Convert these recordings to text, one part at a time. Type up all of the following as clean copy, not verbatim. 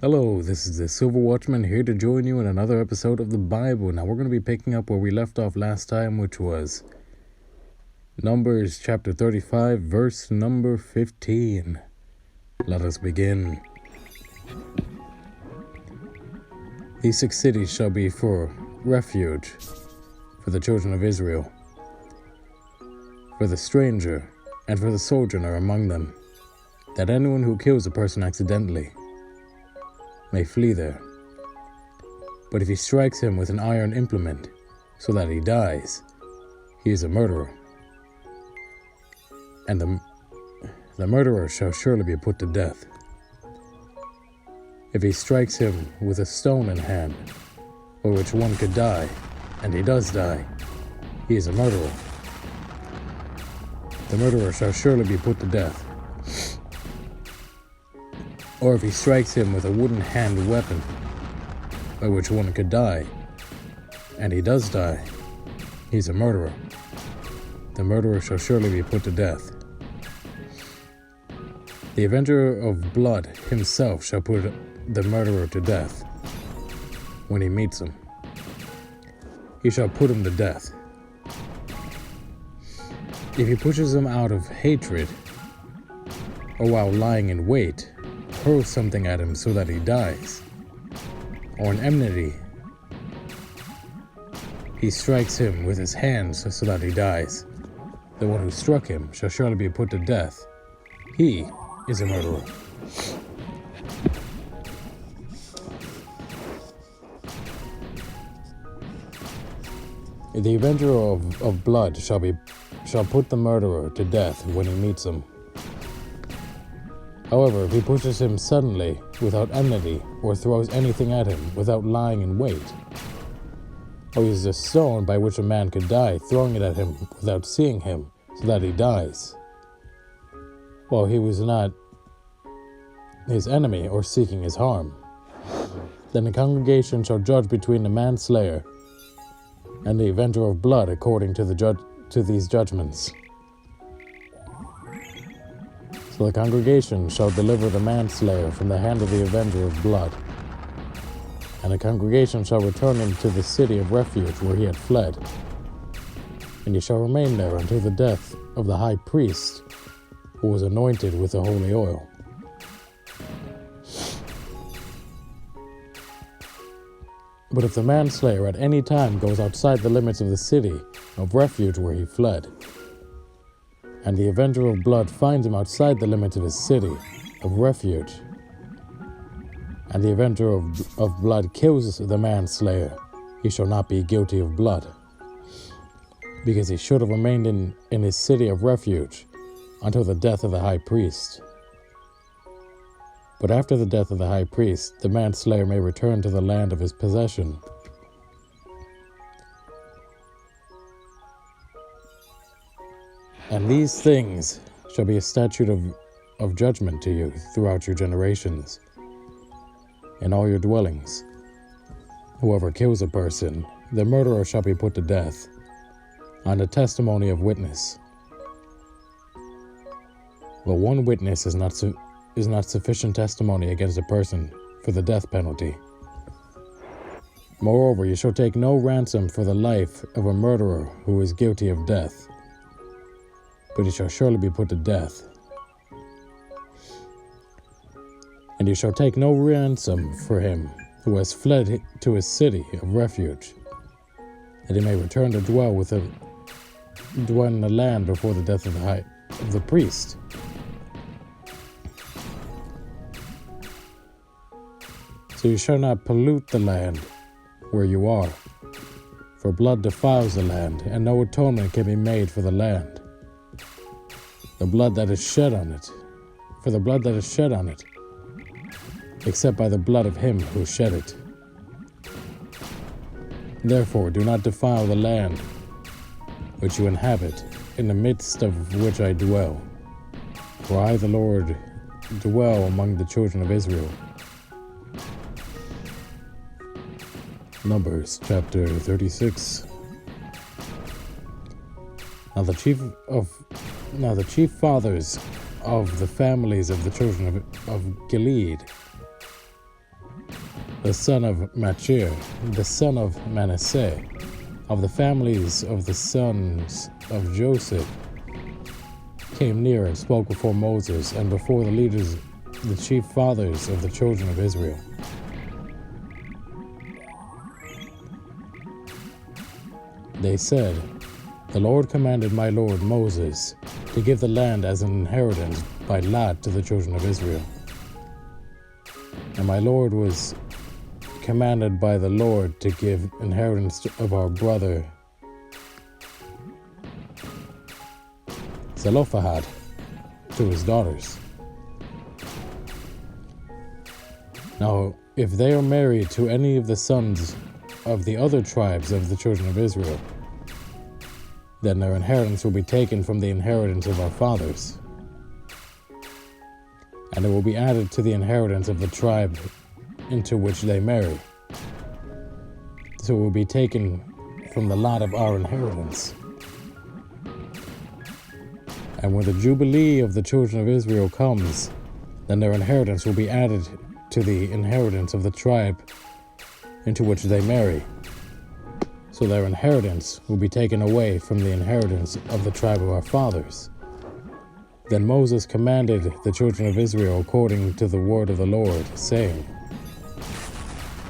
Hello, this is the Silver Watchman here to join you in another episode of the Bible. Now we're going to be picking up where we left off last time, which was Numbers chapter 35, verse number 15. Let us begin. These 6 cities shall be for refuge for the children of Israel, for the stranger and for the sojourner among them, that anyone who kills a person accidentally may flee there. But if he strikes him with an iron implement so that he dies, he is a murderer. And the murderer shall surely be put to death. If he strikes him with a stone in hand, by which one could die, and he does die, he is a murderer. The murderer shall surely be put to death. Or if he strikes him with a wooden hand weapon, by which one could die, and he does die, he's a murderer. The murderer shall surely be put to death. The avenger of blood himself shall put the murderer to death when he meets him. He shall put him to death. If he pushes him out of hatred, or while lying in wait, hurls something at him so that he dies, or in enmity, he strikes him with his hands so that he dies, the one who struck him shall surely be put to death. He is a murderer. The avenger of blood shall put the murderer to death when he meets him. However, if he pushes him suddenly, without enmity, or throws anything at him without lying in wait, or uses a stone by which a man could die, throwing it at him without seeing him, so that he dies, while he was not his enemy or seeking his harm, then the congregation shall judge between the manslayer and the avenger of blood according to these judgments. So the congregation shall deliver the manslayer from the hand of the avenger of blood, and the congregation shall return him to the city of refuge where he had fled, and he shall remain there until the death of the high priest who was anointed with the holy oil. But if the manslayer at any time goes outside the limits of the city of refuge where he fled, and the avenger of blood finds him outside the limits of his city of refuge, and the avenger of blood kills the manslayer, he shall not be guilty of blood, because he should have remained in his city of refuge until the death of the high priest. But after the death of the high priest, the manslayer may return to the land of his possession. And these things shall be a statute of judgment to you throughout your generations, in all your dwellings. Whoever kills a person, the murderer shall be put to death, on the testimony of witness. But one witness is not sufficient testimony against a person for the death penalty. Moreover, you shall take no ransom for the life of a murderer who is guilty of death, but he shall surely be put to death. And you shall take no ransom for him who has fled to his city of refuge, that he may return to dwell in the land before the death of the priest. So you shall not pollute the land where you are, for blood defiles the land, and no atonement can be made for the land. For the blood that is shed on it, except by the blood of him who shed it. Therefore do not defile the land which you inhabit, in the midst of which I dwell. For I, the Lord, dwell among the children of Israel. Numbers chapter 36. Now the chief fathers of the families of the children of Gilead the son of Machir, the son of Manasseh, of the families of the sons of Joseph, came near and spoke before Moses and before the leaders, the chief fathers of the children of Israel. They said, "The Lord commanded my lord Moses to give the land as an inheritance by lot to the children of Israel. And my lord was commanded by the Lord to give inheritance of our brother Zelophehad to his daughters. Now, if they are married to any of the sons of the other tribes of the children of Israel, then their inheritance will be taken from the inheritance of our fathers, and it will be added to the inheritance of the tribe into which they marry. So it will be taken from the lot of our inheritance. And when the Jubilee of the children of Israel comes, then their inheritance will be added to the inheritance of the tribe into which they marry. So their inheritance will be taken away from the inheritance of the tribe of our fathers." Then Moses commanded the children of Israel according to the word of the Lord, saying,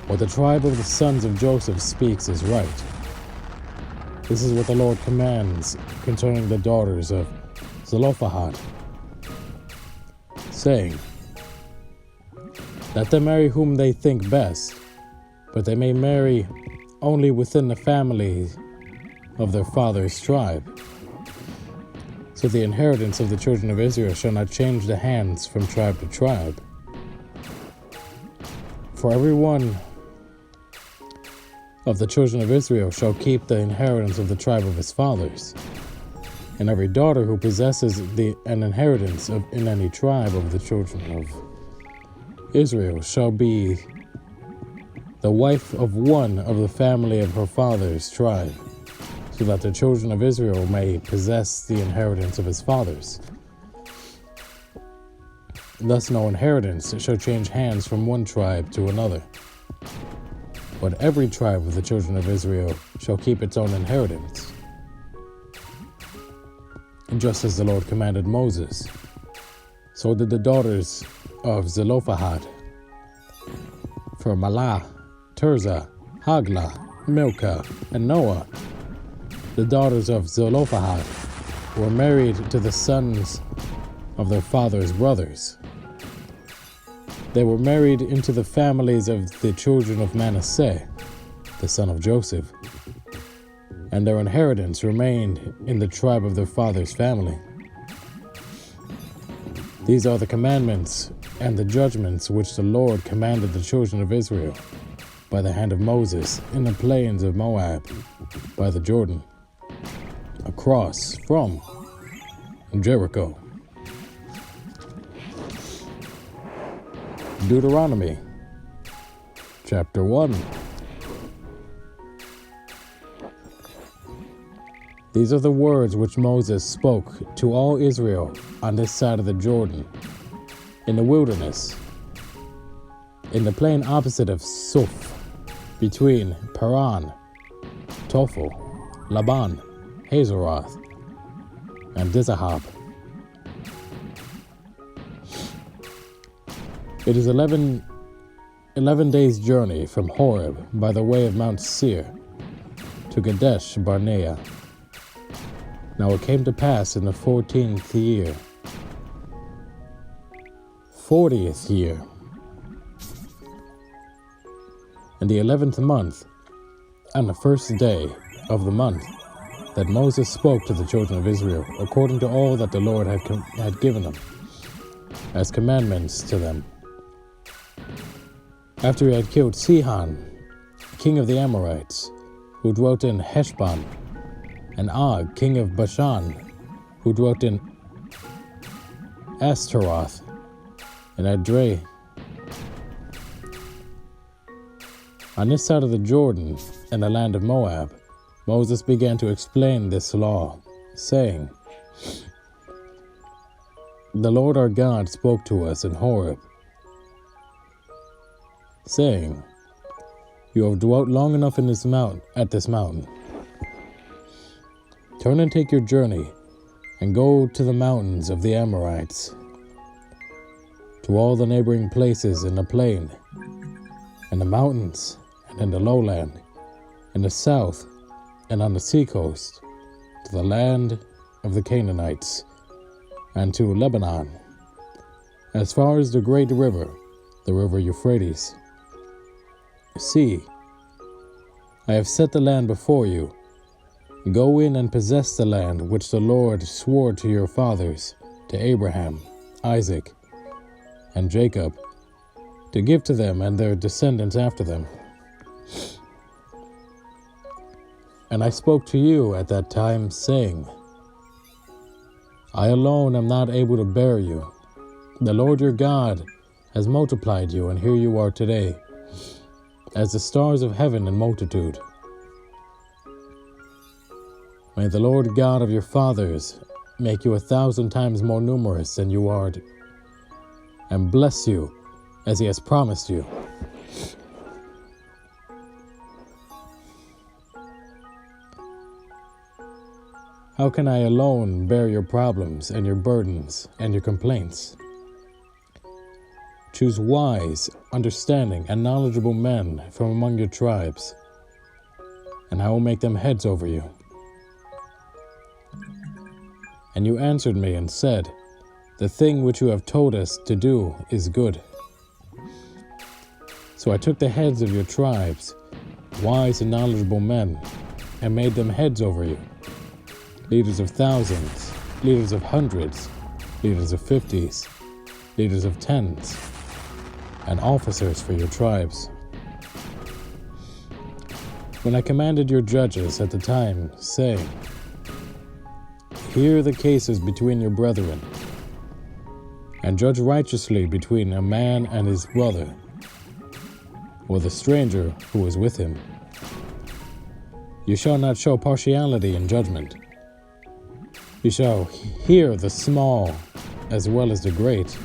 "What the tribe of the sons of Joseph speaks is right. This is what the Lord commands concerning the daughters of Zelophehad, saying, let them marry whom they think best, but they may marry only within the family of their father's tribe. So the inheritance of the children of Israel shall not change the hands from tribe to tribe. For every one of the children of Israel shall keep the inheritance of the tribe of his fathers, and every daughter who possesses an inheritance in any tribe of the children of Israel shall be the wife of one of the family of her father's tribe, so that the children of Israel may possess the inheritance of his fathers. Thus no inheritance shall change hands from one tribe to another, but every tribe of the children of Israel shall keep its own inheritance. And just as the Lord commanded Moses, so did the daughters of Zelophehad. For Mahlah, Tirzah, Haglah, Milcah, and Noah, the daughters of Zelophehad, were married to the sons of their father's brothers. They were married into the families of the children of Manasseh, the son of Joseph, and their inheritance remained in the tribe of their father's family. These are the commandments and the judgments which the Lord commanded the children of Israel by the hand of Moses in the plains of Moab by the Jordan, across from Jericho. Deuteronomy chapter 1. These are the words which Moses spoke to all Israel on this side of the Jordan, in the wilderness, in the plain opposite of Suf, between Paran, Tophel, Laban, Hazeroth, and Dizahab. It is 11 days' journey from Horeb by the way of Mount Seir to Kadesh Barnea. Now it came to pass in the 40th year, in the 11th month, on the first day of the month, that Moses spoke to the children of Israel, according to all that the Lord had given them, as commandments to them. After he had killed Sihon, king of the Amorites, who dwelt in Heshbon, and Og, king of Bashan, who dwelt in Ashtaroth, and Edrei. On this side of the Jordan, in the land of Moab, Moses began to explain this law, saying, The Lord our God spoke to us in Horeb, saying, You have dwelt long enough in this mountain. Turn and take your journey, and go to the mountains of the Amorites, to all the neighboring places in the plain, in the mountains, and in the lowland, in the south, and on the seacoast, to the land of the Canaanites, and to Lebanon, as far as the great river, the river Euphrates. See, I have set the land before you. Go in and possess the land which the Lord swore to your fathers, to Abraham, Isaac, and Jacob, to give to them and their descendants after them. And I spoke to you at that time, saying, I alone am not able to bear you. The Lord your God has multiplied you, and here you are today, as the stars of heaven in multitude. May the Lord God of your fathers make you 1,000 times more numerous than you are, and bless you as he has promised you. How can I alone bear your problems and your burdens and your complaints? Choose wise, understanding, and knowledgeable men from among your tribes, and I will make them heads over you. And you answered me and said, the thing which you have told us to do is good. So I took the heads of your tribes, wise and knowledgeable men, and made them heads over you, leaders of thousands, leaders of hundreds, leaders of 50s, leaders of 10s, and officers for your tribes. When I commanded your judges at the time, saying, hear the cases between your brethren, and judge righteously between a man and his brother, or the stranger who is with him. You shall not show partiality in judgment. You shall hear the small as well as the great.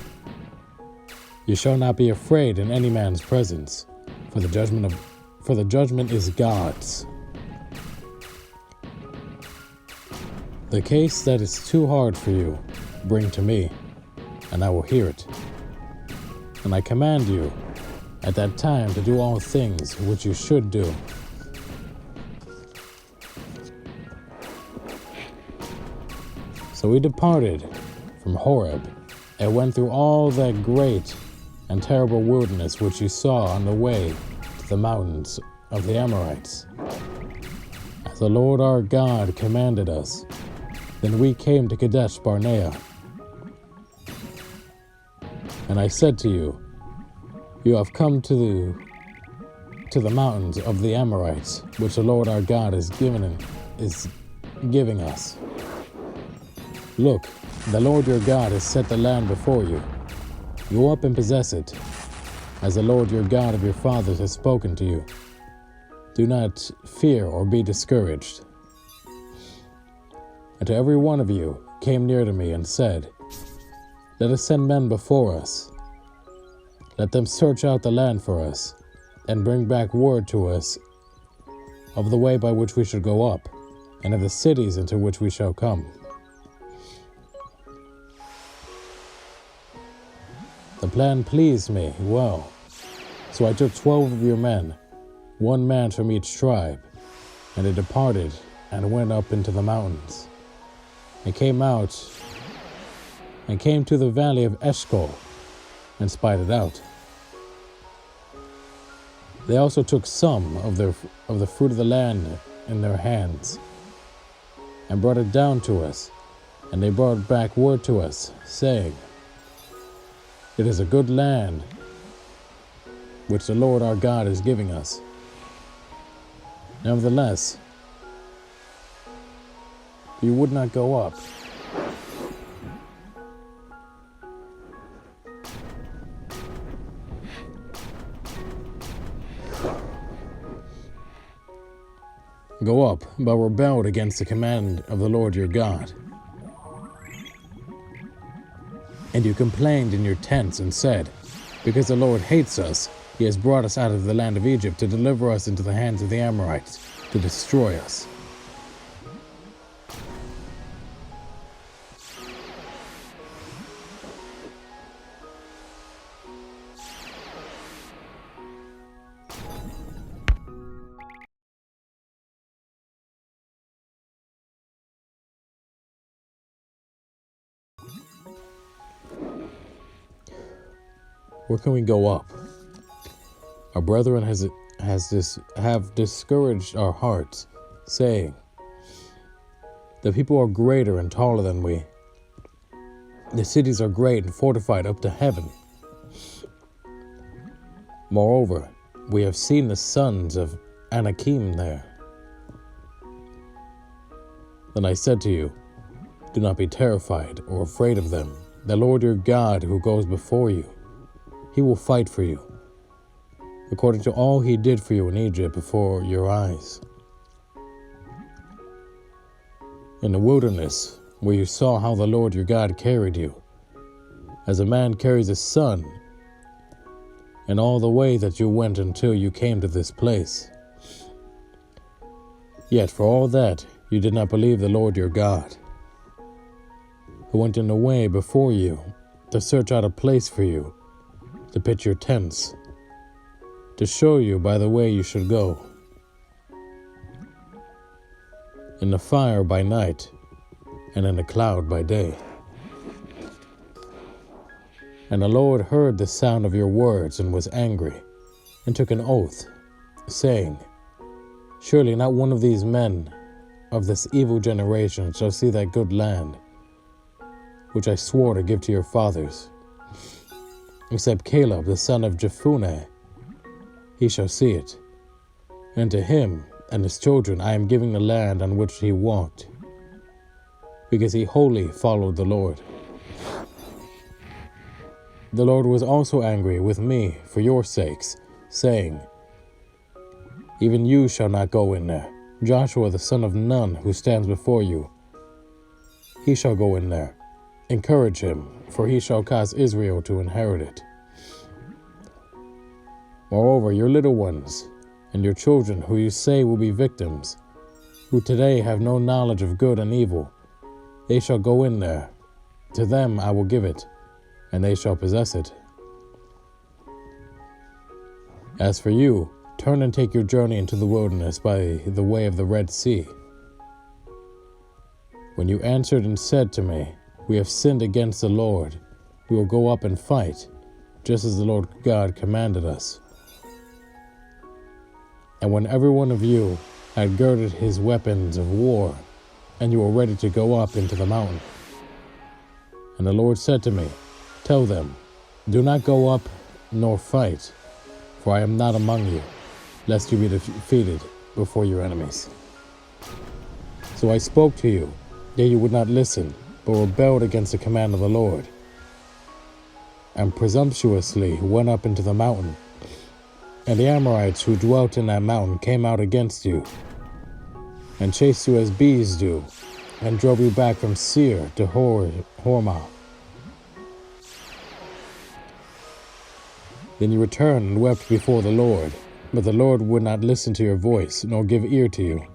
You shall not be afraid in any man's presence, for the judgment is God's. The case that is too hard for you, bring to me, and I will hear it. And I command you at that time to do all things which you should do. So we departed from Horeb and went through all that great and terrible wilderness which you saw on the way to the mountains of the Amorites, as the Lord our God commanded us. Then we came to Kadesh Barnea. And I said to you, you have come to the mountains of the Amorites, which the Lord our God is giving us. Look, the Lord your God has set the land before you. Go up and possess it, as the Lord your God of your fathers has spoken to you. Do not fear or be discouraged. And to every one of you came near to me and said, let us send men before us. Let them search out the land for us, and bring back word to us of the way by which we should go up, and of the cities into which we shall come. The plan pleased me well, so I took 12 of your men, 1 man from each tribe, and they departed and went up into the mountains, and came to the valley of Eshcol, and spied it out. They also took some of the fruit of the land in their hands, and brought it down to us, and they brought back word to us, saying, it is a good land which the Lord our God is giving us. Nevertheless, you would not go up. Go up, but rebelled against the command of the Lord your God. And you complained in your tents and said, because the Lord hates us, He has brought us out of the land of Egypt to deliver us into the hands of the Amorites, to destroy us. Where can we go up? Our brethren have discouraged our hearts, saying, the people are greater and taller than we. The cities are great and fortified up to heaven. Moreover, we have seen the sons of Anakim there. Then I said to you, do not be terrified or afraid of them. The Lord your God who goes before you, he will fight for you, according to all he did for you in Egypt before your eyes. In the wilderness, where you saw how the Lord your God carried you, as a man carries his son, and all the way that you went until you came to this place. Yet for all that, you did not believe the Lord your God, who went in the way before you to search out a place for you, to pitch your tents, to show you by the way you should go. In the fire by night, and in the cloud by day. And the Lord heard the sound of your words and was angry, and took an oath, saying, surely not one of these men of this evil generation shall see that good land, which I swore to give to your fathers, except Caleb the son of Jephunneh. He shall see it, and to him and his children I am giving the land on which he walked, because he wholly followed the Lord. The Lord was also angry with me for your sakes, saying, even you shall not go in there. Joshua the son of Nun, who stands before you, he shall go in there. Encourage him, for he shall cause Israel to inherit it. Moreover, your little ones and your children, who you say will be victims, who today have no knowledge of good and evil, they shall go in there. To them I will give it, and they shall possess it. As for you, turn and take your journey into the wilderness by the way of the Red Sea. When you answered and said to me, we have sinned against the Lord, we will go up and fight, just as the Lord God commanded us. And when every one of you had girded his weapons of war, and you were ready to go up into the mountain. And the Lord said to me, tell them, do not go up nor fight, for I am not among you, lest you be defeated before your enemies. So I spoke to you, yet you would not listen, but rebelled against the command of the Lord, and presumptuously went up into the mountain. And the Amorites who dwelt in that mountain came out against you, and chased you as bees do, and drove you back from Seir to Hormah. Then you returned and wept before the Lord, but the Lord would not listen to your voice, nor give ear to you.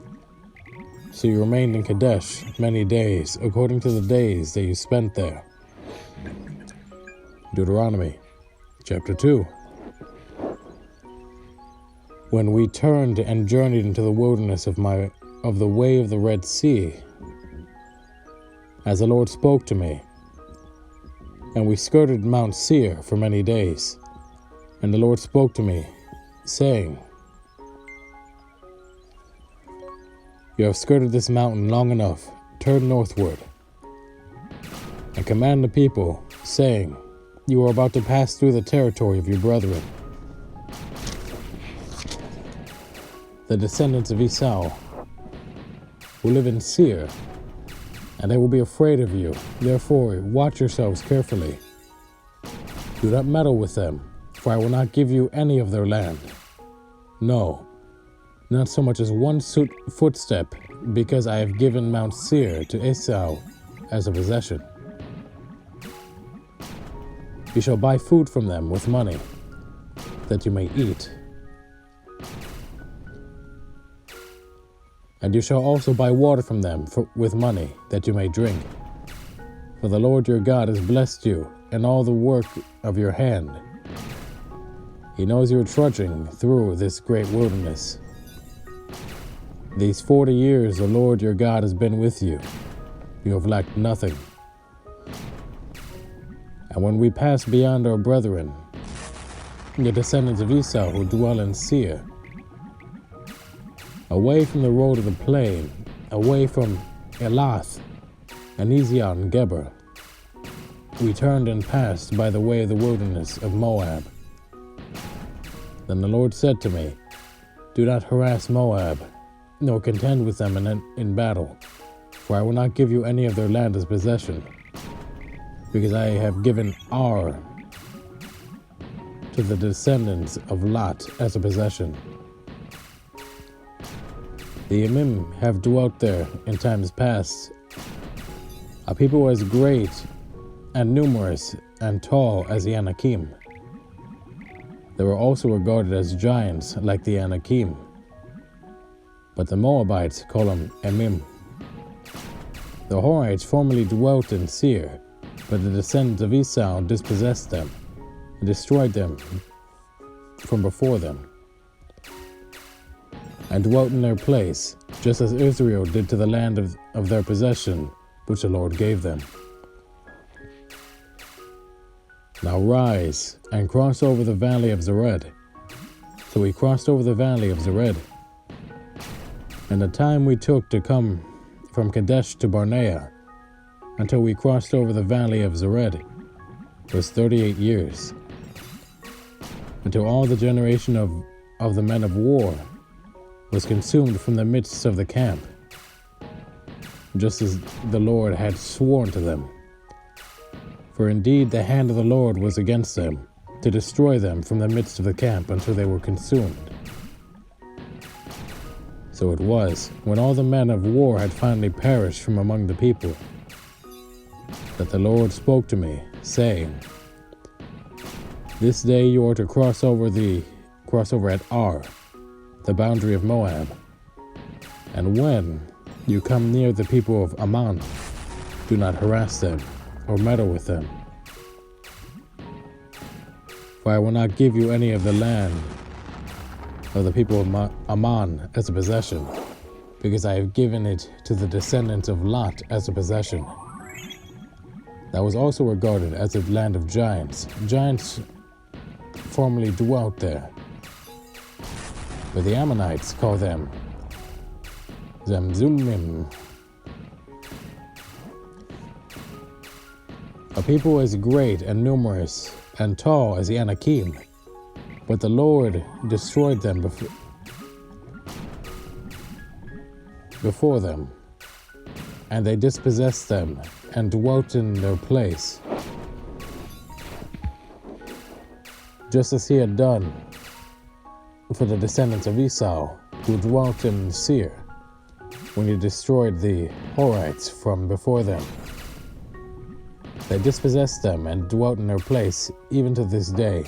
So you remained in Kadesh many days, according to the days that you spent there. Deuteronomy chapter 2. When we turned and journeyed into the wilderness of the way of the Red Sea, as the Lord spoke to me, and we skirted Mount Seir for many days, and the Lord spoke to me, saying, you have skirted this mountain long enough, turn northward, and command the people, saying, you are about to pass through the territory of your brethren, the descendants of Esau, who live in Seir, and they will be afraid of you. Therefore, watch yourselves carefully. Do not meddle with them, for I will not give you any of their land. No, not so much as one footstep, because I have given Mount Seir to Esau as a possession. You shall buy food from them with money, that you may eat. And you shall also buy water from them with money, that you may drink. For the Lord your God has blessed you in all the work of your hand. He knows you are trudging through this great wilderness. These 40 years the Lord your God has been with you. You have lacked nothing. And when we pass beyond our brethren, the descendants of Esau who dwell in Seir, away from the road of the plain, away from Elath and Ezion Geber, we turned and passed by the way of the wilderness of Moab. Then the Lord said to me, do not harass Moab, nor contend with them in battle, for I will not give you any of their land as possession, because I have given Ar to the descendants of Lot as a possession. The Emim have dwelt there in times past, a people as great and numerous and tall as the Anakim. They were also regarded as giants like the Anakim, but the Moabites call them Emim. The Horites formerly dwelt in Seir, but the descendants of Esau dispossessed them and destroyed them from before them, and dwelt in their place, just as Israel did to the land of their possession, which the Lord gave them. Now rise and cross over the valley of Zered. So we crossed over the valley of Zered. And the time we took to come from Kadesh to Barnea, until we crossed over the valley of Zered, was 38 years, until all the generation of the men of war was consumed from the midst of the camp, just as the Lord had sworn to them. For indeed the hand of the Lord was against them, to destroy them from the midst of the camp until they were consumed. So it was, when all the men of war had finally perished from among the people, that the Lord spoke to me, saying, this day you are to cross over at Ar, the boundary of Moab. And when you come near the people of Ammon, do not harass them or meddle with them. For I will not give you any of the land of the people of Ammon as a possession, because I have given it to the descendants of Lot as a possession. That was also regarded as a land of giants. Giants formerly dwelt there, but the Ammonites call them Zamzummim. A people as great and numerous and tall as the Anakim, but the Lord destroyed them before them, and they dispossessed them and dwelt in their place, just as he had done for the descendants of Esau, who dwelt in Seir, when he destroyed the Horites from before them. They dispossessed them and dwelt in their place even to this day.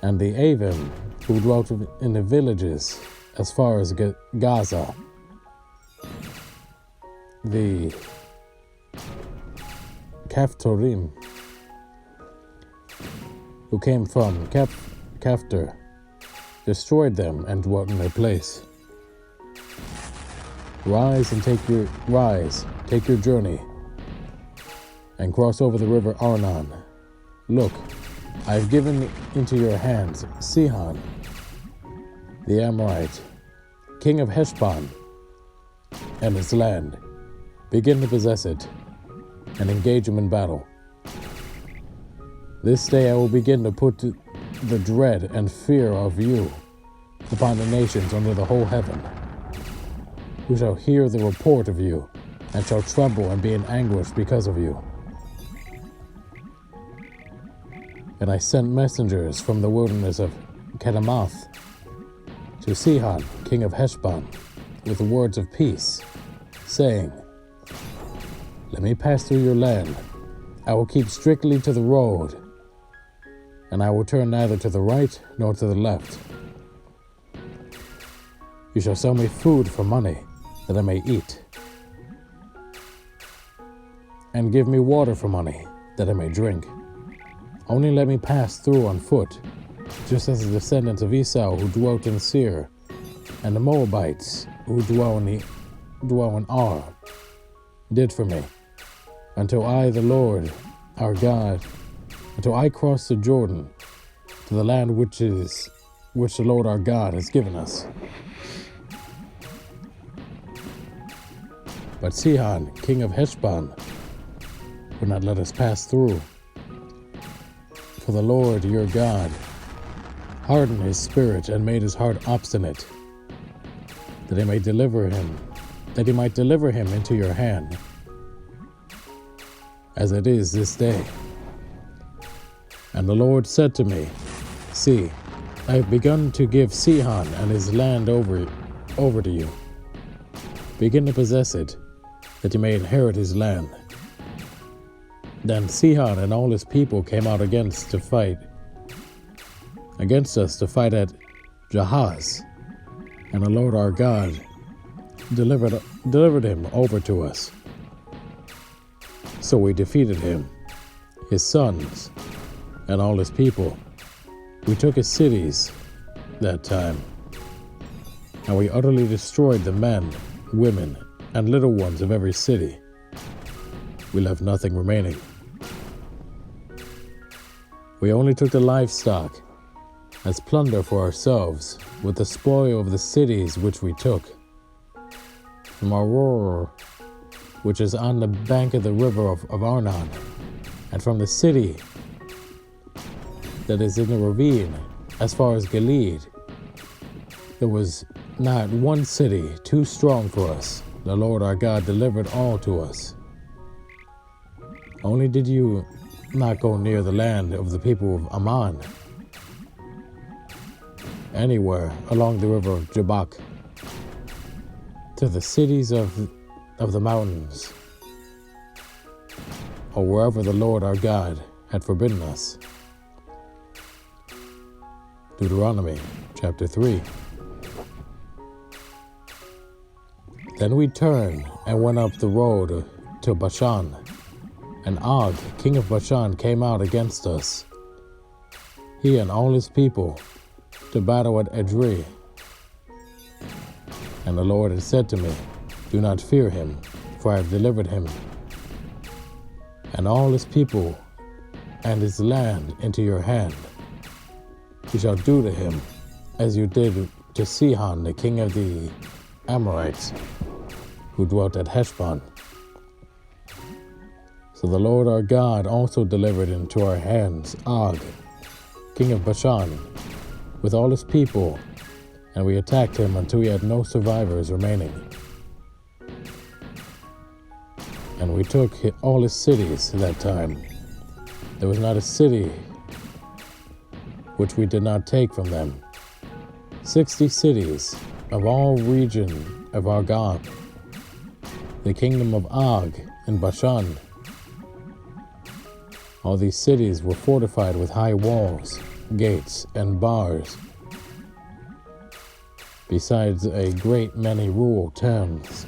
And the Avim, who dwelt in the villages as far as Gaza, the Caphtorim, who came from Caphtor, destroyed them and dwelt in their place. Rise, take your journey, and cross over the river Arnon. Look, I have given into your hands Sihon, the Amorite, king of Heshbon, and his land. Begin to possess it, and engage him in battle. This day I will begin to put the dread and fear of you upon the nations under the whole heaven, who shall hear the report of you, and shall tremble and be in anguish because of you. And I sent messengers from the wilderness of Kedemoth to Sihon, king of Heshbon, with words of peace, saying, let me pass through your land. I will keep strictly to the road and I will turn neither to the right nor to the left. You shall sell me food for money, that I may eat, and give me water for money, that I may drink. Only let me pass through on foot, just as the descendants of Esau who dwelt in Seir, and the Moabites who dwell in Ar, did for me, until I, the Lord, our God, until I cross the Jordan to the land which the Lord our God has given us. But Sihon, king of Heshbon, would not let us pass through. For the Lord your God hardened his spirit and made his heart obstinate, that he might deliver him into your hand, as it is this day. And the Lord said to me, See, I have begun to give Sihon and his land over to you. Begin to possess it, that you may inherit his land. Then Sihon and all his people came out against us to fight at Jahaz, and the Lord our God delivered him over to us. So we defeated him, his sons, and all his people. We took his cities that time, and we utterly destroyed the men, women, and little ones of every city. We left nothing remaining. We only took the livestock as plunder for ourselves, with the spoil of the cities which we took, from Aurora, which is on the bank of the river of Arnon, and from the city that is in the ravine, as far as Gilead. There was not one city too strong for us. The Lord our God delivered all to us. Only did you not go near the land of the people of Ammon, anywhere along the river of Jabbok, to the cities of the mountains, or wherever the Lord our God had forbidden us. Deuteronomy chapter 3. Then we turned and went up the road to Bashan, and Og, king of Bashan, came out against us, he and all his people, to battle at Edrei. And the Lord had said to me, Do not fear him, for I have delivered him and all his people and his land into your hand. You shall do to him as you did to Sihon, the king of the Amorites, who dwelt at Heshbon. So the Lord our God also delivered into our hands Og, king of Bashan, with all his people, and we attacked him until he had no survivors remaining. And we took all his cities that time. There was not a city which we did not take from them. 60 cities of all region of Argob, the kingdom of Og in Bashan. All these cities were fortified with high walls, gates, and bars, besides a great many rural towns.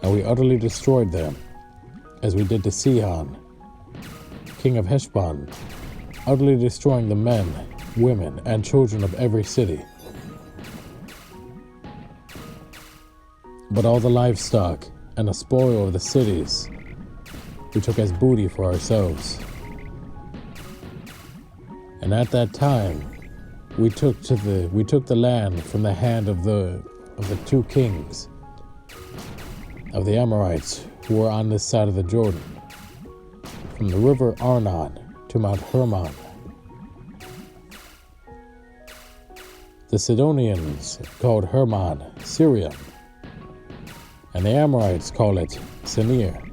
And we utterly destroyed them, as we did to Sihon, king of Heshbon, utterly destroying the men, women, and children of every city. But all the livestock and the spoil of the cities we took as booty for ourselves. And at that time we took the land from the hand of the two kings of the Amorites who were on this side of the Jordan, from the river Arnon to Mount Hermon. The Sidonians called Hermon Syrian, and the Amorites call it Senir.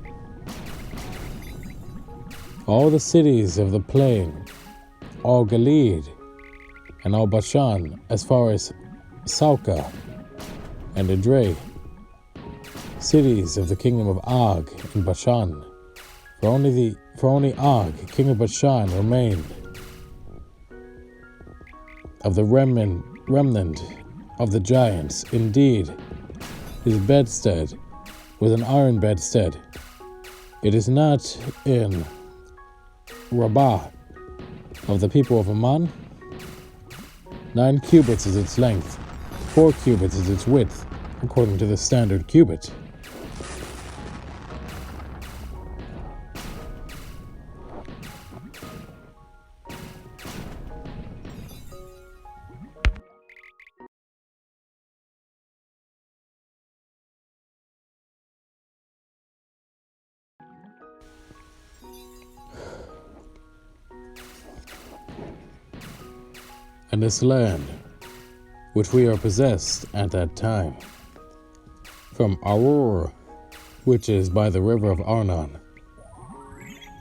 All the cities of the plain, all Gilead, and all Bashan, as far as Salca and Edrei, cities of the kingdom of Og in Bashan, For only Og, king of Bashan, remained of the remnant of the giants. Indeed, his bedstead was an iron bedstead. It is not in Rabbah of the people of Ammon. 9 cubits is its length, 4 cubits is its width, according to the standard cubit. And this land, which we are possessed at that time, from Arur, which is by the river of Arnon,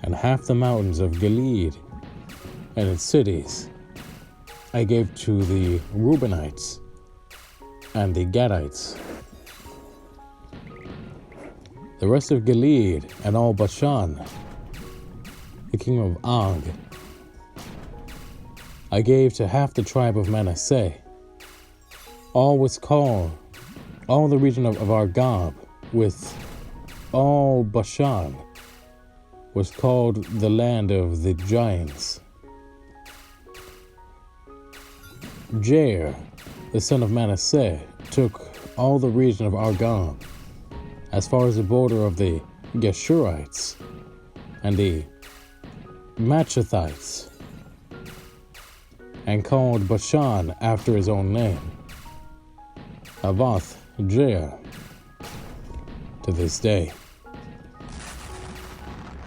and half the mountains of Gilead and its cities, I gave to the Reubenites and the Gadites. The rest of Gilead and all Bashan, the kingdom of Og, I gave to half the tribe of Manasseh. All the region of Argob, with all Bashan, was called the land of the giants. Jair, the son of Manasseh, took all the region of Argob, as far as the border of the Geshurites and the Machathites, and called Bashan after his own name, Havoth Jair, to this day.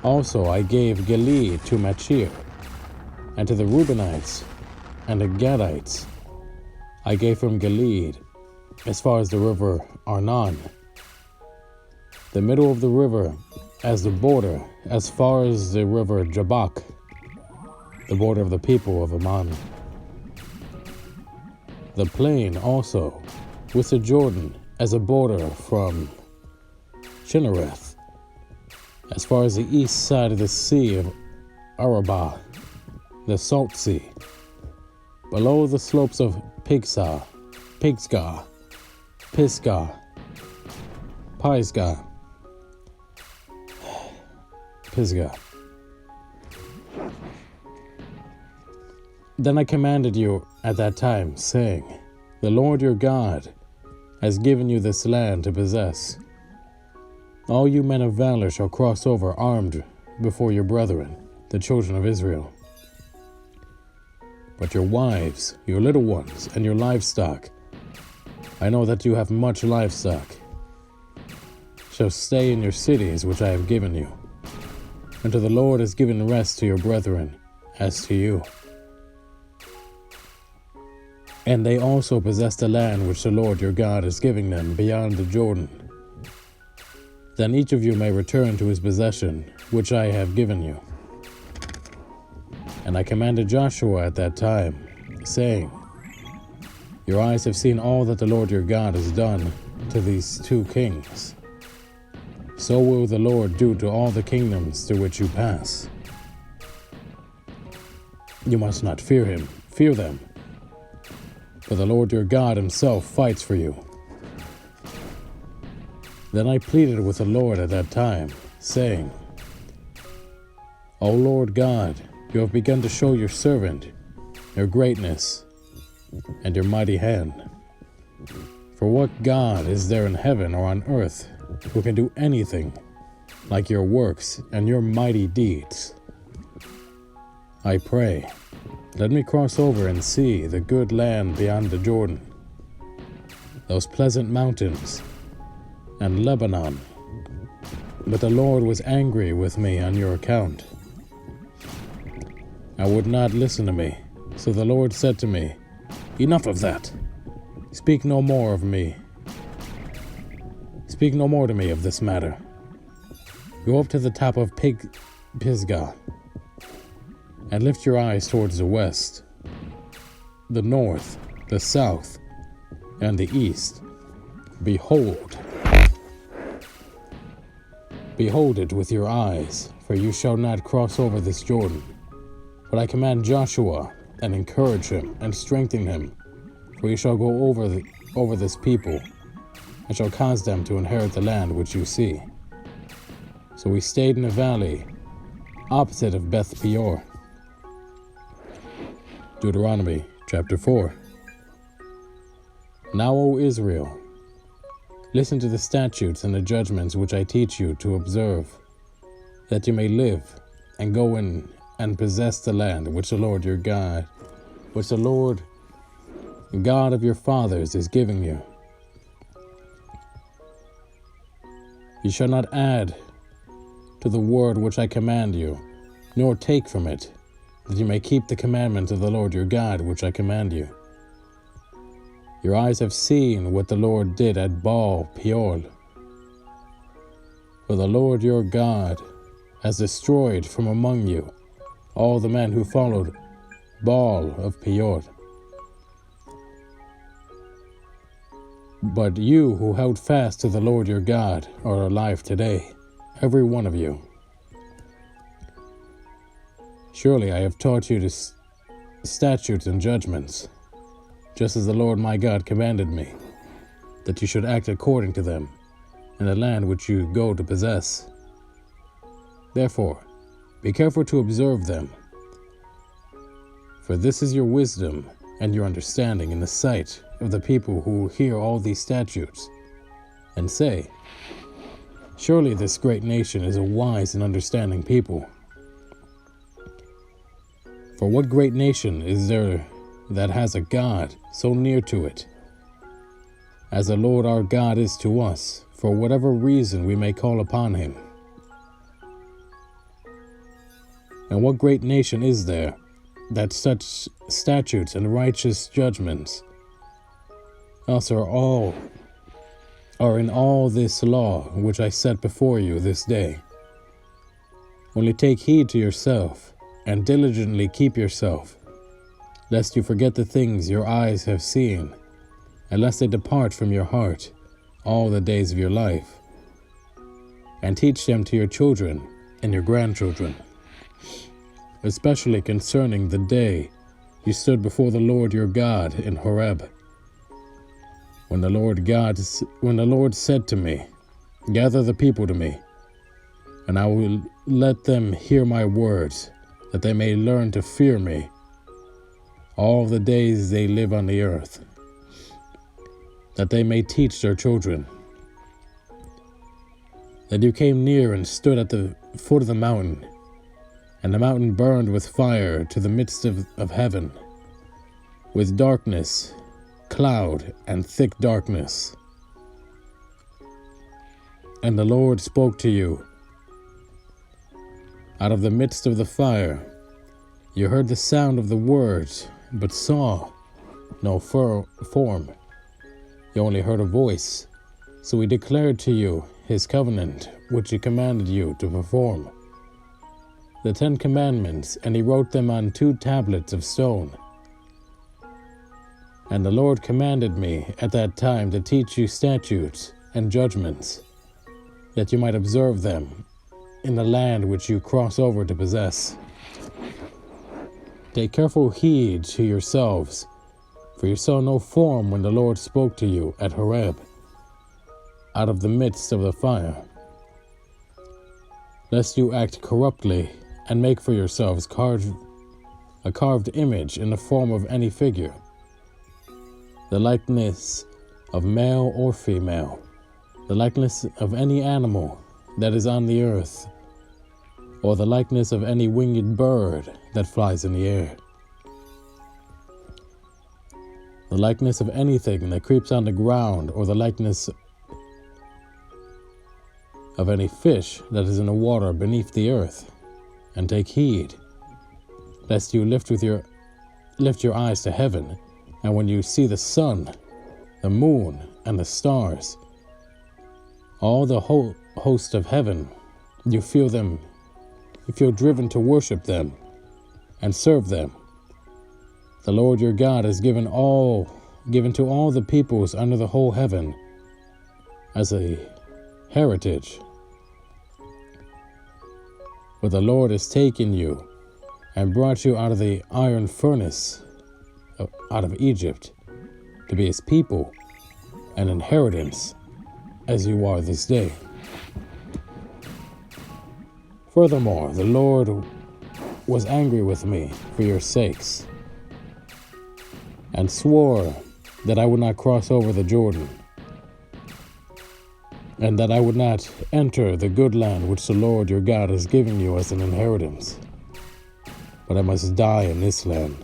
Also I gave Gilead to Machir, and to the Reubenites and the Gadites I gave from Gilead as far as the river Arnon, the middle of the river as the border, as far as the river Jabbok, the border of the people of Ammon. The plain also, with the Jordan as a border from Chinnereth, as far as the east side of the sea of Arabah, the Salt Sea, below the slopes of Pisgah, Pisgah, Then I commanded you at that time, saying, the Lord your God has given you this land to possess. All you men of valor shall cross over armed before your brethren, the children of Israel. But your wives, your little ones, and your livestock, I know that you have much livestock, shall stay in your cities which I have given you, until the Lord has given rest to your brethren as to you. And they also possess the land which the Lord your God is giving them beyond the Jordan. Then each of you may return to his possession, which I have given you. And I commanded Joshua at that time, saying, your eyes have seen all that the Lord your God has done to these 2 kings. So will the Lord do to all the kingdoms through which you pass. You must not fear him, fear them. For the Lord your God himself fights for you. Then I pleaded with the Lord at that time, saying, O Lord God, you have begun to show your servant your greatness and your mighty hand. For what God is there in heaven or on earth who can do anything like your works and your mighty deeds? I pray, let me cross over and see the good land beyond the Jordan, those pleasant mountains, and Lebanon. But the Lord was angry with me on your account. I would not listen to me, so the Lord said to me, enough of that. Speak no more of me. Speak no more to me of this matter. Go up to the top of Pisgah, and lift your eyes towards the west, the north, the south, and the east. Behold, behold it with your eyes, for you shall not cross over this Jordan. But I command Joshua, and encourage him, and strengthen him, for you shall go over this people, and shall cause them to inherit the land which you see. So we stayed in a valley opposite of Beth Peor. Deuteronomy chapter 4. Now, O Israel, listen to the statutes and the judgments which I teach you to observe, that you may live and go in and possess the land which the Lord God of your fathers is giving you. You shall not add to the word which I command you, nor take from it, that you may keep the commandments of the Lord your God which I command you. Your eyes have seen what the Lord did at Baal Peor. For the Lord your God has destroyed from among you all the men who followed Baal of Peor. But you who held fast to the Lord your God are alive today, every one of you. Surely I have taught you statutes and judgments, just as the Lord my God commanded me, that you should act according to them in the land which you go to possess. Therefore, be careful to observe them, for this is your wisdom and your understanding in the sight of the people who hear all these statutes, and say, surely this great nation is a wise and understanding people. For what great nation is there that has a God so near to it, as the Lord our God is to us, for whatever reason we may call upon him? And what great nation is there that such statutes and righteous judgments also are in all this law which I set before you this day? Only take heed to yourself, and diligently keep yourself, lest you forget the things your eyes have seen, and lest they depart from your heart all the days of your life, and teach them to your children and your grandchildren, especially concerning the day you stood before the Lord your God in Horeb, when the Lord said to me, gather the people to me, and I will let them hear my words, that they may learn to fear me all the days they live on the earth, that they may teach their children. Then you came near and stood at the foot of the mountain, and the mountain burned with fire to the midst of heaven, with darkness, cloud, and thick darkness. And the Lord spoke to you out of the midst of the fire. You heard the sound of the words, but saw no form. You only heard a voice. So he declared to you his covenant, which he commanded you to perform, the 10 Commandments, and he wrote them on 2 tablets of stone. And the Lord commanded me at that time to teach you statutes and judgments, that you might observe them in the land which you cross over to possess. Take careful heed to yourselves, for you saw no form when the Lord spoke to you at Horeb, out of the midst of the fire, lest you act corruptly and make for yourselves a carved image in the form of any figure, the likeness of male or female, the likeness of any animal that is on the earth, or the likeness of any winged bird that flies in the air, the likeness of anything that creeps on the ground, or the likeness of any fish that is in the water beneath the earth. And take heed, lest you lift your eyes to heaven, and when you see the sun, the moon, and the stars, all the whole host of heaven, you feel driven to worship them and serve them. The Lord your God has given to all the peoples under the whole heaven as a heritage For the Lord has taken you and brought you out of the iron furnace, out of Egypt, to be his people, an inheritance, as you are this day. Furthermore, the Lord was angry with me for your sakes, and swore that I would not cross over the Jordan, and that I would not enter the good land which the Lord your God is giving you as an inheritance, but I must die in this land.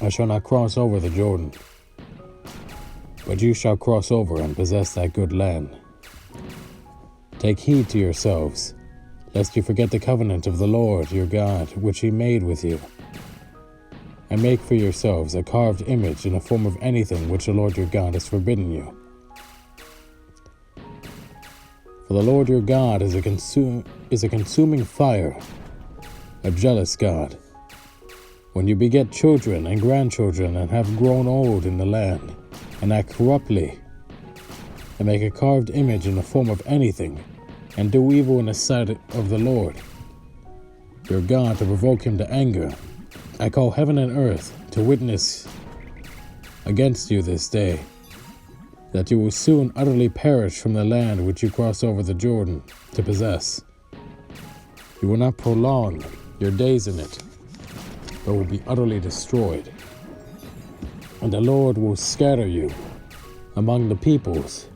I shall not cross over the Jordan, but you shall cross over and possess that good land. Take heed to yourselves, lest you forget the covenant of the Lord your God, which he made with you, and make for yourselves a carved image in the form of anything which the Lord your God has forbidden you. For the Lord your God is a consuming fire, a jealous God. When you beget children and grandchildren and have grown old in the land, and act corruptly, and make a carved image in the form of anything, and do evil in the sight of the Lord your God, to provoke him to anger, I call heaven and earth to witness against you this day, that you will soon utterly perish from the land which you cross over the Jordan to possess. You will not prolong your days in it, but will be utterly destroyed. And the Lord will scatter you among the peoples,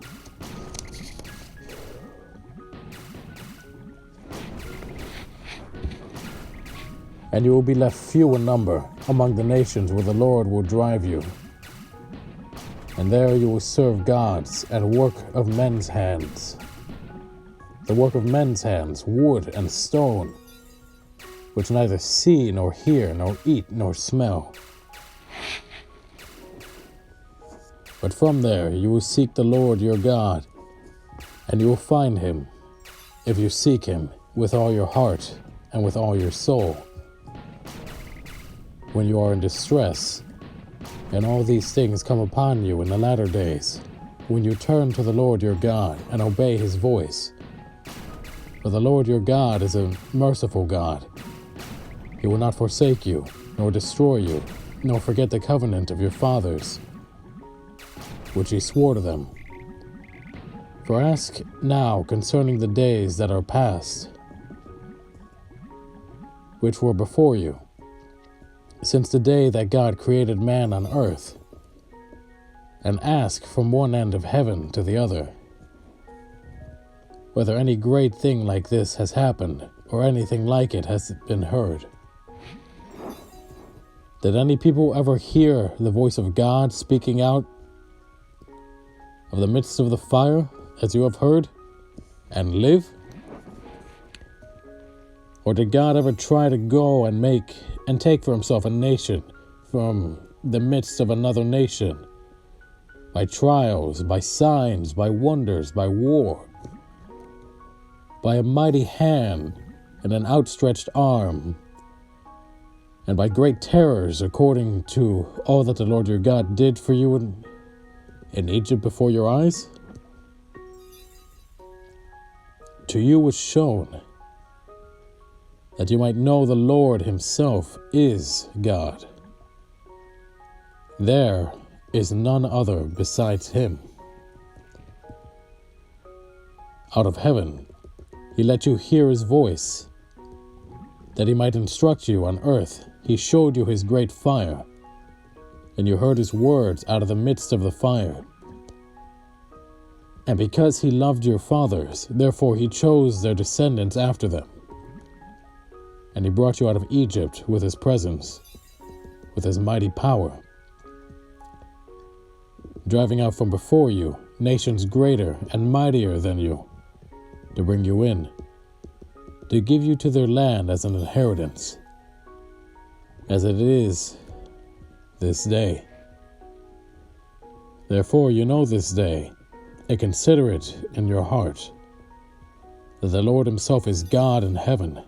and you will be left few in number among the nations where the Lord will drive you. And there you will serve gods and work of men's hands, the work of men's hands, wood and stone, which neither see nor hear nor eat nor smell. But from there you will seek the Lord your God, and you will find him, if you seek him with all your heart and with all your soul. When you are in distress, and all these things come upon you in the latter days, when you turn to the Lord your God and obey his voice. For the Lord your God is a merciful God. He will not forsake you, nor destroy you, nor forget the covenant of your fathers, which he swore to them. For ask now concerning the days that are past, which were before you, since the day that God created man on earth, and ask from one end of heaven to the other, whether any great thing like this has happened, or anything like it has been heard. Did any people ever hear the voice of God speaking out of the midst of the fire, as you have heard, and live? Or did God ever try to go and take for himself a nation from the midst of another nation, by trials, by signs, by wonders, by war, by a mighty hand and an outstretched arm, and by great terrors, according to all that the Lord your God did for you in Egypt before your eyes? To you was shown that you might know the Lord himself is God. There is none other besides him. Out of heaven he let you hear his voice, that he might instruct you on earth. He showed you his great fire, and you heard his words out of the midst of the fire. And because he loved your fathers, therefore he chose their descendants after them. And he brought you out of Egypt with his presence, with his mighty power, driving out from before you nations greater and mightier than you, to bring you in, to give you to their land as an inheritance, as it is this day. Therefore you know this day, and consider it in your heart, that the Lord himself is God in heaven.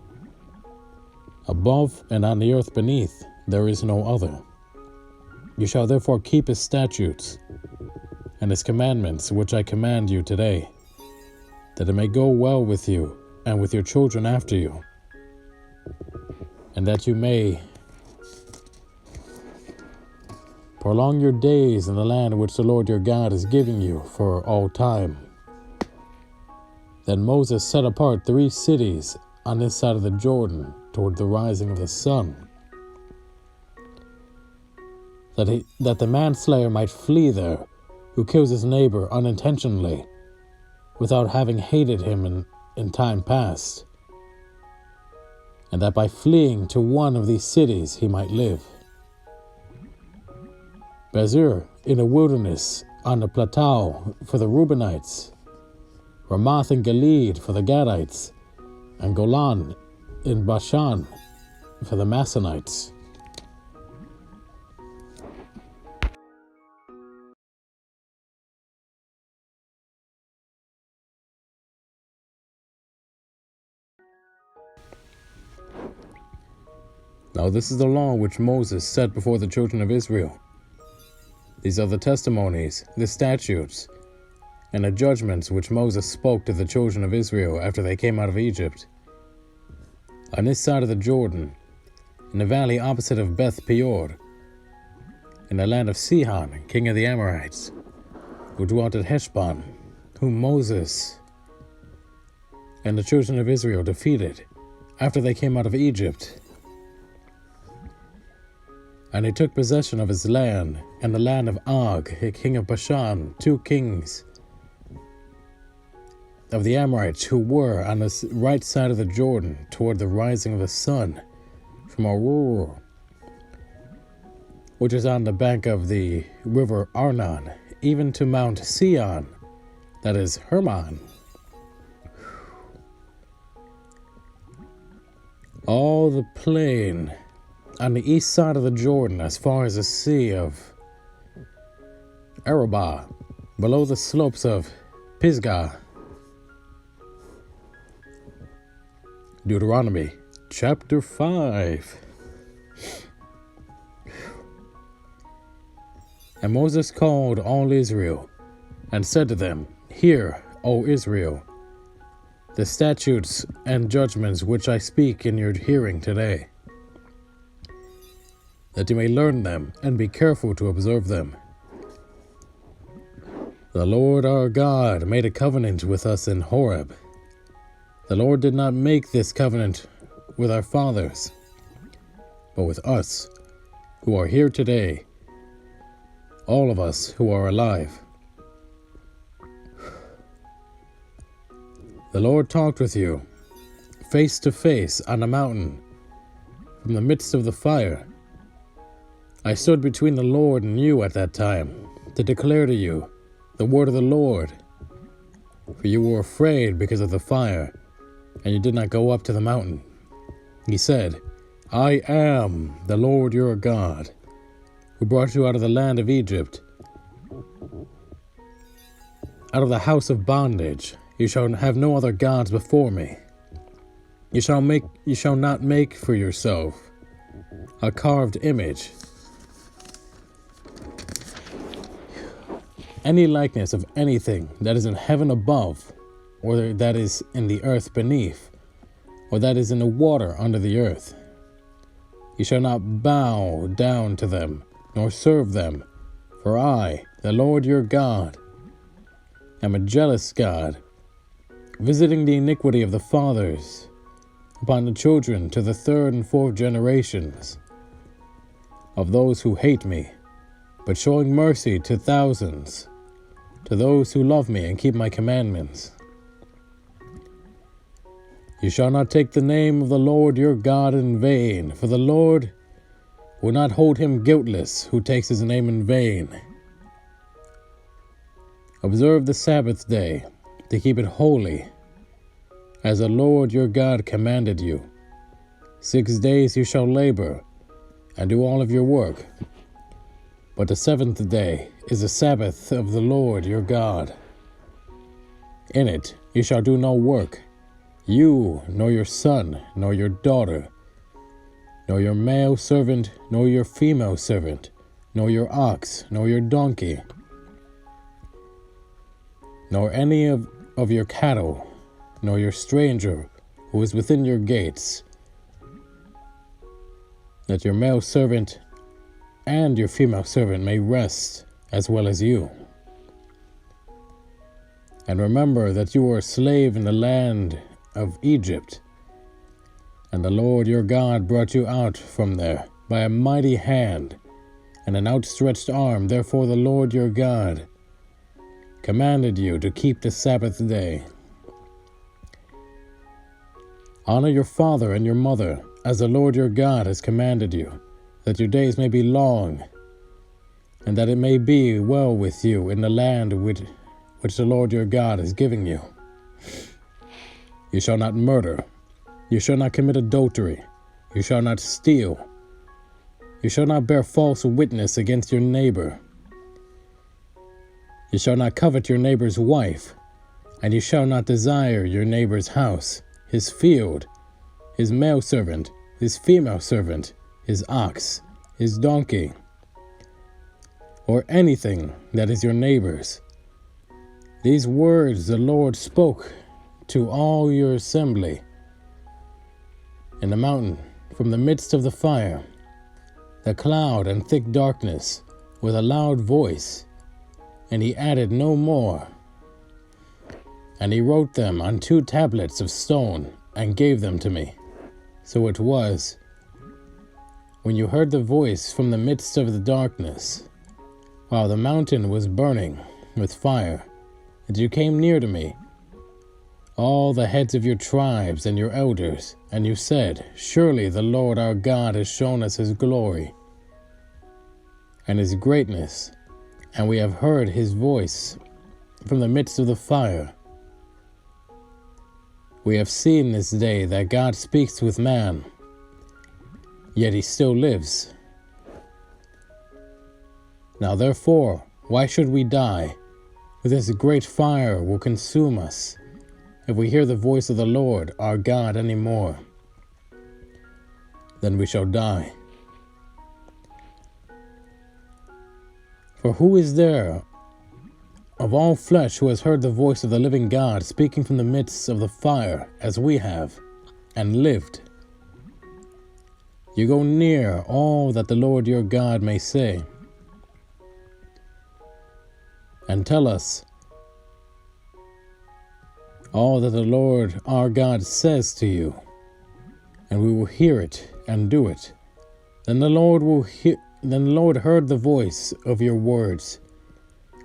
Above and on the earth beneath there is no other. You shall therefore keep his statutes and his commandments which I command you today, that it may go well with you, and with your children after you, and that you may prolong your days in the land which the Lord your God is giving you for all time. Then Moses set apart 3 cities on this side of the Jordan toward the rising of the sun, that the manslayer might flee there, who kills his neighbor unintentionally, without having hated him in time past, and that by fleeing to one of these cities he might live. Bezur in the wilderness on the plateau for the Reubenites, Ramoth and Gilead for the Gadites, and Golan in Bashan for the Massonites. Now this is the law which Moses set before the children of Israel. These are the testimonies, the statutes, and the judgments which Moses spoke to the children of Israel after they came out of Egypt. On this side of the Jordan, in the valley opposite of Beth Peor, in the land of Sihon, king of the Amorites, who dwelt at Heshbon, whom Moses and the children of Israel defeated after they came out of Egypt. And he took possession of his land, and the land of Og, king of Bashan, 2 kings of the Amorites, who were on the right side of the Jordan, toward the rising of the sun, from Arur, which is on the bank of the river Arnon, even to Mount Sion, that is Hermon. All the plain on the east side of the Jordan, as far as the sea of Arabah, below the slopes of Pisgah. Deuteronomy chapter 5. And Moses called all Israel, and said to them, Hear, O Israel, the statutes and judgments which I speak in your hearing today, that you may learn them and be careful to observe them. The Lord our God made a covenant with us in Horeb. The Lord did not make this covenant with our fathers, but with us, who are here today, all of us who are alive. The Lord talked with you, face to face on a mountain, from the midst of the fire. I stood between the Lord and you at that time, to declare to you the word of the Lord. For you were afraid because of the fire, and you did not go up to the mountain. He said, I am the Lord your God, who brought you out of the land of Egypt, out of the house of bondage. You shall have no other gods before me. You shall not make for yourself a carved image, any likeness of anything that is in heaven above, or that is in the earth beneath, or that is in the water under the earth. You shall not bow down to them, nor serve them, for I, the Lord your God, am a jealous God, visiting the iniquity of the fathers upon the children to the 3rd and 4th generations of those who hate me, but showing mercy to thousands, to those who love me and keep my commandments. You shall not take the name of the Lord your God in vain, for the Lord will not hold him guiltless who takes his name in vain. Observe the Sabbath day, to keep it holy, as the Lord your God commanded you. 6 days you shall labor, and do all of your work. But the 7th day is the Sabbath of the Lord your God. In it you shall do no work, you, nor your son, nor your daughter, nor your male servant, nor your female servant, nor your ox, nor your donkey, nor any of your cattle, nor your stranger who is within your gates, that your male servant and your female servant may rest as well as you. And remember that you were a slave in the land of Egypt, and the Lord your God brought you out from there by a mighty hand and an outstretched arm. Therefore the Lord your God commanded you to keep the Sabbath day. Honor your father and your mother, as the Lord your God has commanded you, that your days may be long, and that it may be well with you in the land which the Lord your God is giving you. You shall not murder. You shall not commit adultery. You shall not steal. You shall not bear false witness against your neighbor. You shall not covet your neighbor's wife, and you shall not desire your neighbor's house, his field, his male servant, his female servant, his ox, his donkey, or anything that is your neighbor's. These words the Lord spoke to all your assembly in the mountain from the midst of the fire, the cloud and thick darkness, with a loud voice, and he added no more. And he wrote them on 2 tablets of stone and gave them to me. So it was, when you heard the voice from the midst of the darkness, while the mountain was burning with fire, that you came near to me, all the heads of your tribes and your elders, and you said, Surely the Lord our God has shown us his glory and his greatness, and we have heard his voice from the midst of the fire. We have seen this day that God speaks with man, yet he still lives. Now therefore, why should we die? For this great fire will consume us, if we hear the voice of the Lord our God any more. Then we shall die. For who is there of all flesh who has heard the voice of the living God speaking from the midst of the fire, as we have, and lived? You go near all that the Lord your God may say, and tell us all that the Lord our God says to you, and we will hear it and do it. Then the Lord heard the voice of your words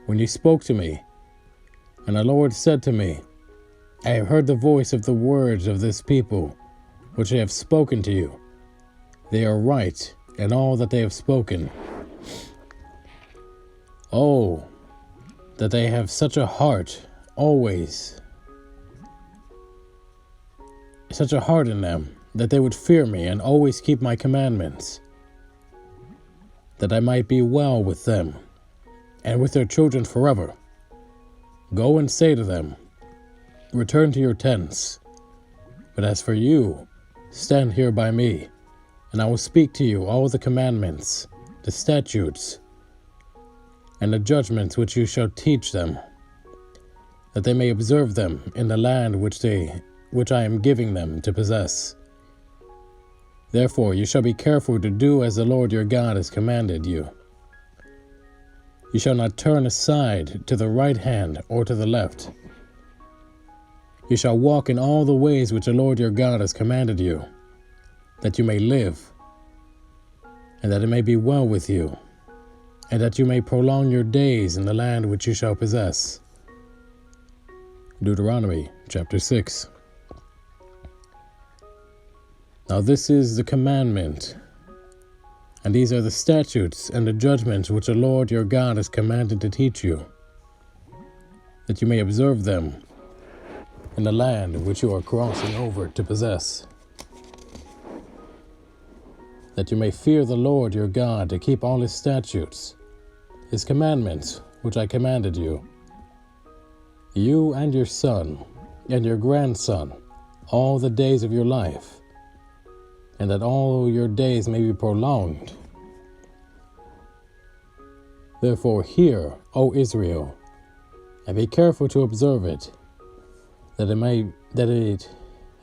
when you spoke to me, and the Lord said to me, I have heard the voice of the words of this people, which I have spoken to you. They are right in all that they have spoken. Oh, that they have such a heart always, such a heart in them, that they would fear me and always keep my commandments, that I might be well with them and with their children forever. Go and say to them, Return to your tents. But as for you, stand here by me, and I will speak to you all the commandments, the statutes, and the judgments which you shall teach them, that they may observe them in the land which I am giving them to possess. Therefore you shall be careful to do as the Lord your God has commanded you. You shall not turn aside to the right hand or to the left. You shall walk in all the ways which the Lord your God has commanded you, that you may live, and that it may be well with you, and that you may prolong your days in the land which you shall possess. Deuteronomy chapter 6. Now this is the commandment, and these are the statutes and the judgments which the Lord your God has commanded to teach you, that you may observe them in the land which you are crossing over to possess, that you may fear the Lord your God to keep all his statutes, his commandments, which I commanded you, you and your son and your grandson, all the days of your life, and that all your days may be prolonged. Therefore hear, O Israel, and be careful to observe it, that it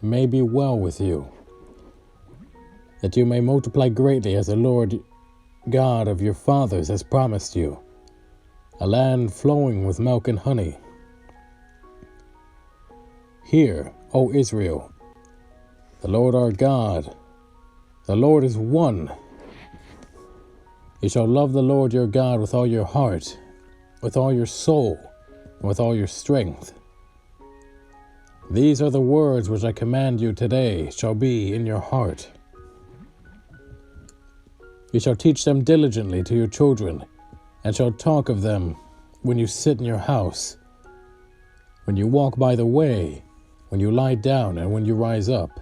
may be well with you, that you may multiply greatly as the Lord God of your fathers has promised you, a land flowing with milk and honey. Hear, O Israel, the Lord our God, the Lord is one. You shall love the Lord your God with all your heart, with all your soul, and with all your strength. These are the words which I command you today shall be in your heart. You shall teach them diligently to your children, and shall talk of them when you sit in your house, when you walk by the way, when you lie down, and when you rise up.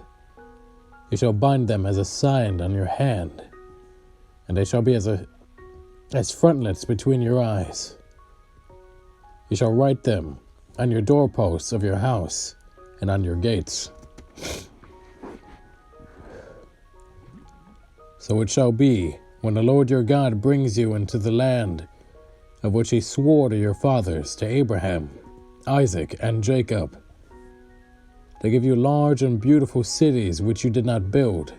You shall bind them as a sign on your hand, and they shall be as frontlets between your eyes. You shall write them on your doorposts of your house and on your gates. So it shall be, when the Lord your God brings you into the land of which he swore to your fathers, to Abraham, Isaac, and Jacob, to give you large and beautiful cities which you did not build,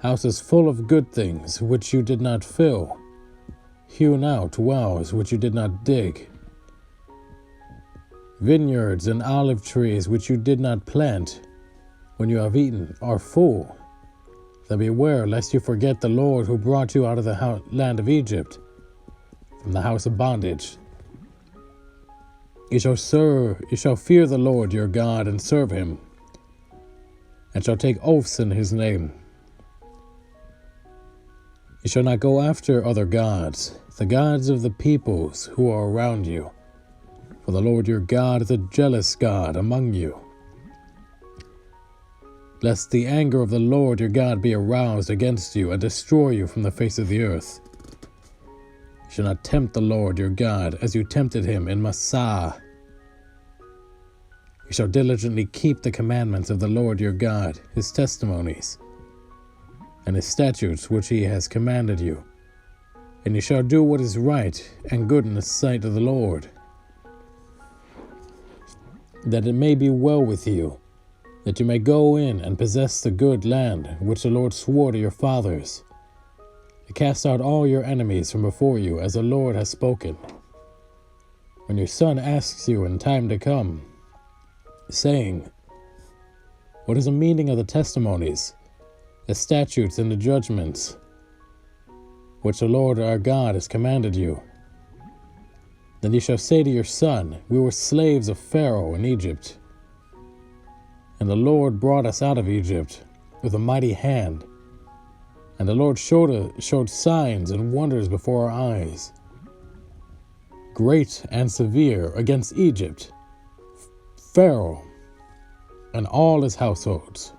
houses full of good things which you did not fill, hewn out wells which you did not dig, vineyards and olive trees which you did not plant, when you have eaten are full. Then beware lest you forget the Lord who brought you out of the land of Egypt, from the house of bondage. You shall fear the Lord your God and serve him, and shall take oaths in his name. You shall not go after other gods, the gods of the peoples who are around you, for the Lord your God is a jealous God among you. Lest the anger of the Lord your God be aroused against you and destroy you from the face of the earth. You shall not tempt the Lord your God as you tempted him in Massah. You shall diligently keep the commandments of the Lord your God, his testimonies, and his statutes which he has commanded you. And you shall do what is right and good in the sight of the Lord, that it may be well with you, that you may go in and possess the good land which the Lord swore to your fathers, to cast out all your enemies from before you, as the Lord has spoken. When your son asks you in time to come, saying, what is the meaning of the testimonies, the statutes, and the judgments which the Lord our God has commanded you? Then you shall say to your son, we were slaves of Pharaoh in Egypt, and the Lord brought us out of Egypt with a mighty hand, and the Lord showed signs and wonders before our eyes, great and severe, against Egypt, Pharaoh, and all his households.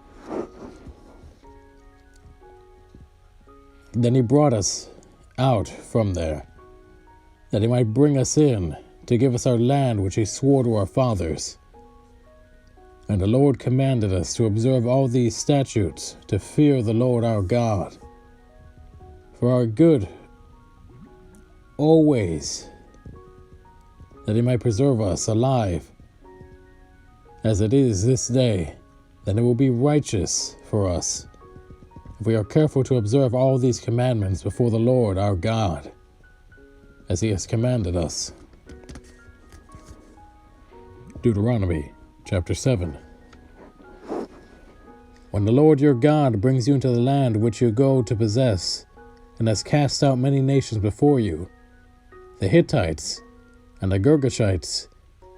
Then he brought us out from there, that he might bring us in to give us our land which he swore to our fathers. And the Lord commanded us to observe all these statutes, to fear the Lord our God, for our good always, that he might preserve us alive, as it is this day, that it will be righteous for us, if we are careful to observe all these commandments before the Lord our God, as he has commanded us. Deuteronomy chapter 7. When the Lord your God brings you into the land which you go to possess, and has cast out many nations before you, the Hittites, and the Girgashites,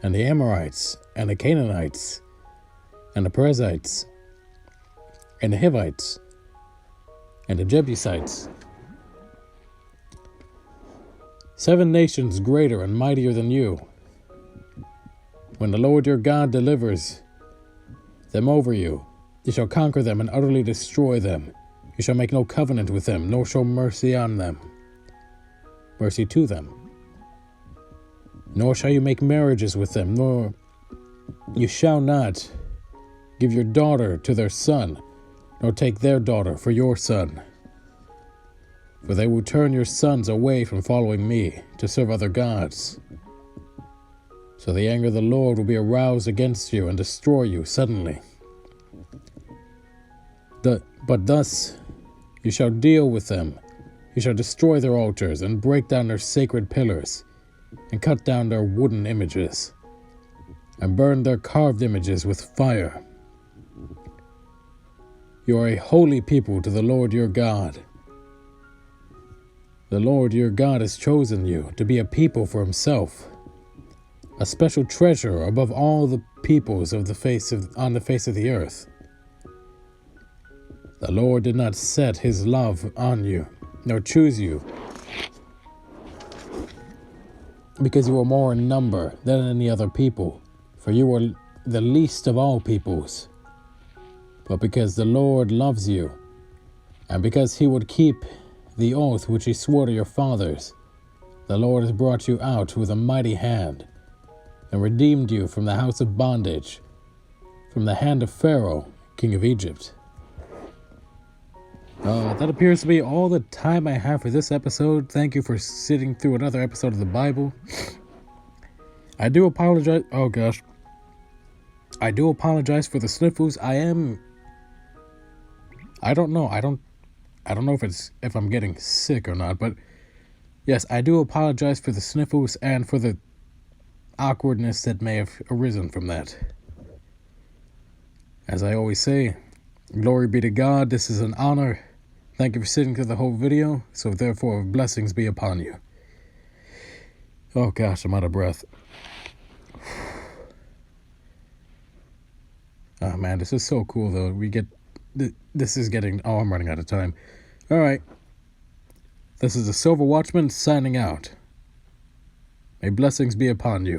and the Amorites, and the Canaanites, and the Perizzites, and the Hivites, and the Jebusites, 7 nations greater and mightier than you. When the Lord your God delivers them over you, you shall conquer them and utterly destroy them. You shall make no covenant with them, nor show mercy to them. Nor shall you make marriages with them, nor you shall not give your daughter to their son, nor take their daughter for your son. For they will turn your sons away from following me to serve other gods. So the anger of the Lord will be aroused against you and destroy you suddenly. But thus you shall deal with them. You shall destroy their altars, and break down their sacred pillars, and cut down their wooden images, and burn their carved images with fire. You are a holy people to the Lord your God. The Lord your God has chosen you to be a people for himself, a special treasure above all the peoples on the face of the earth. The Lord did not set his love on you, nor choose you, because you were more in number than any other people, for you were the least of all peoples. But because the Lord loves you, and because he would keep the oath which he swore to your fathers, the Lord has brought you out with a mighty hand, and redeemed you from the house of bondage, from the hand of Pharaoh, king of Egypt. That appears to be all the time I have for this episode. Thank you for sitting through another episode of the Bible. I do apologize. Oh gosh. I do apologize for the sniffles. I don't know. I don't know if I'm getting sick or not, but yes, I do apologize for the sniffles and for the awkwardness that may have arisen from that. As I always say, glory be to God. This is an honor. Thank you for sitting through the whole video, so therefore blessings be upon you. Oh gosh, I'm out of breath. Oh man, this is so cool though. I'm running out of time. Alright. This is the Silver Watchman signing out. May blessings be upon you.